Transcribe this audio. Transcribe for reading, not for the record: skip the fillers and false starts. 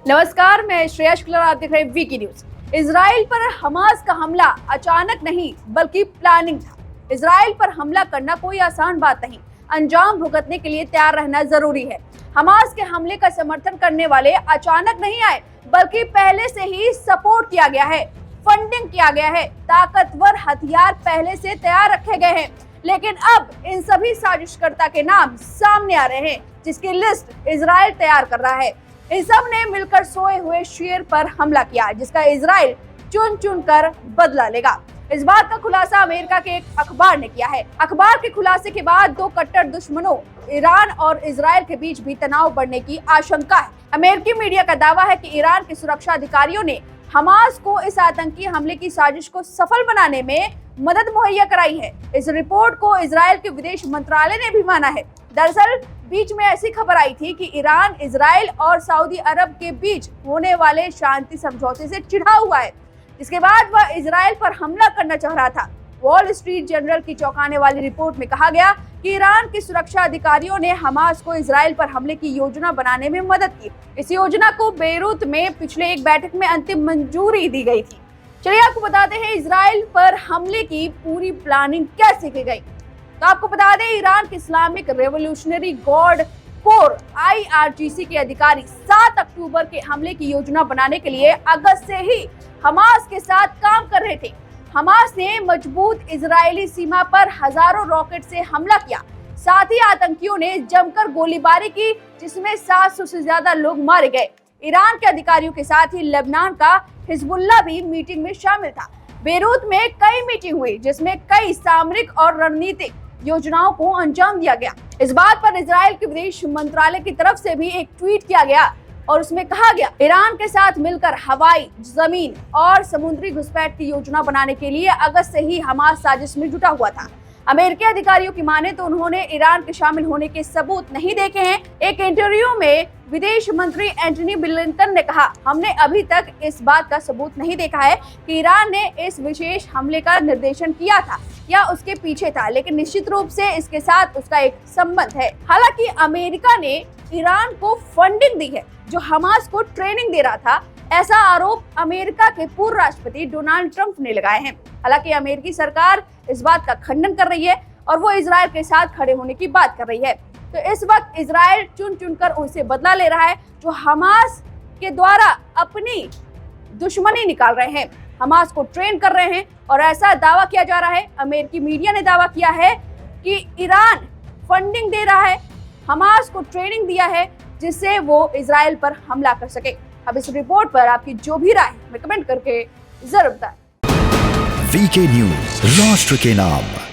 नमस्कार, मैं श्रेया शुक्ला, आप देख रहे हैं वीकी न्यूज। इजराइल पर हमास का हमला अचानक नहीं बल्कि प्लानिंग था। इजराइल पर हमला करना कोई आसान बात नहीं, अंजाम भुगतने के लिए तैयार रहना जरूरी है। हमास के हमले का समर्थन करने वाले अचानक नहीं आए, बल्कि पहले से ही सपोर्ट किया गया है, फंडिंग किया गया है, ताकतवर हथियार पहले से तैयार रखे गए हैं। लेकिन अब इन सभी साजिशकर्ता के नाम सामने आ रहे हैं, जिसकी लिस्ट इजराइल तैयार कर रहा है। इन सब ने मिलकर सोए हुए शेर पर हमला किया, जिसका इजराइल चुन चुन कर बदला लेगा। इस बात का खुलासा अमेरिका के एक अखबार ने किया है। अखबार के खुलासे के बाद दो कट्टर दुश्मनों ईरान और इजराइल के बीच भी तनाव बढ़ने की आशंका है। अमेरिकी मीडिया का दावा है कि ईरान के सुरक्षा अधिकारियों ने हमास को इस आतंकी हमले की साजिश को सफल बनाने में मदद मुहैया कराई है। इस रिपोर्ट को इजराइल के विदेश मंत्रालय ने भी माना है। दरअसल बीच में ऐसी खबर आई थी कि ईरान इजराइल और सऊदी अरब के बीच होने वाले शांति समझौते से चिढ़ा हुआ है, जिसके बाद वह इजराइल पर हमला करना चाह रहा था। वॉल स्ट्रीट जर्नल की चौंकाने वाली रिपोर्ट में कहा गया कि ईरान के सुरक्षा अधिकारियों ने हमास को इजराइल पर हमले की योजना बनाने में मदद की। इस योजना को बेरूत में पिछले एक बैठक में अंतिम मंजूरी दी गई थी। चलिए आपको बताते हैं इजराइल पर हमले की पूरी प्लानिंग कैसे की गई। तो आपको बता दें, ईरान के Islamic revolutionary guard core IRGC के अधिकारी 7 अक्टूबर के हमले की योजना बनाने के लिए अगस्त से ही हमास के साथ काम कर रहे थे। हमास ने मजबूत इजरायली सीमा पर हजारों रॉकेट से हमला किया। साथ ही आतंकियों ने जमकर गोलीबारी की, जिसमें 700 से ज्यादा लोग मारे गए। ईरान के अधिकारियों के साथ ही लेबनान का हिजबुल्लाह भी मीटिंग में शामिल था। बेरूत में कई मीटिंग हुई, जिसमें कई सामरिक और रणनीतिक योजनाओं को अंजाम दिया गया। इस बात पर इजराइल के विदेश मंत्रालय की तरफ से भी एक ट्वीट किया गया और उसमें कहा गया, ईरान के साथ मिलकर हवाई, जमीन और समुद्री घुसपैठ की योजना बनाने के लिए अगस्त से ही हमास साजिश में जुटा हुआ था। अमेरिकी अधिकारियों की माने तो उन्होंने ईरान के शामिल होने के सबूत नहीं देखे हैं। एक इंटरव्यू में विदेश मंत्री एंटनी ब्लिंकन ने कहा, हमने अभी तक इस बात का सबूत नहीं देखा है कि ईरान ने इस विशेष हमले का निर्देशन किया था या उसके पीछे था, लेकिन निश्चित रूप से इसके साथ उसका एक संबंध है। हालांकि अमेरिका ने ईरान को फंडिंग दी है, जो हमास को ट्रेनिंग दे रहा था, ऐसा आरोप अमेरिका के पूर्व राष्ट्रपति डोनाल्ड ट्रंप ने लगाए हैं। हालांकि अमेरिकी सरकार इस बात का खंडन कर रही है और वो इजराइल के साथ खड़े होने की बात कर रही है। तो इस वक्त इजराइल चुन चुनकर उनसे बदला ले रहा है, जो हमास के द्वारा अपनी दुश्मनी निकाल रहे हैं, हमास को ट्रेन कर रहे हैं। और ऐसा दावा किया जा रहा है, अमेरिकी मीडिया ने दावा किया है कि ईरान फंडिंग दे रहा है, हमास को ट्रेनिंग दिया है, जिससे वो इजराइल पर हमला कर सके। अब इस रिपोर्ट पर आपकी जो भी राय है, कमेंट करके जरूर बताएं। वीके न्यूज, राष्ट्र के नाम।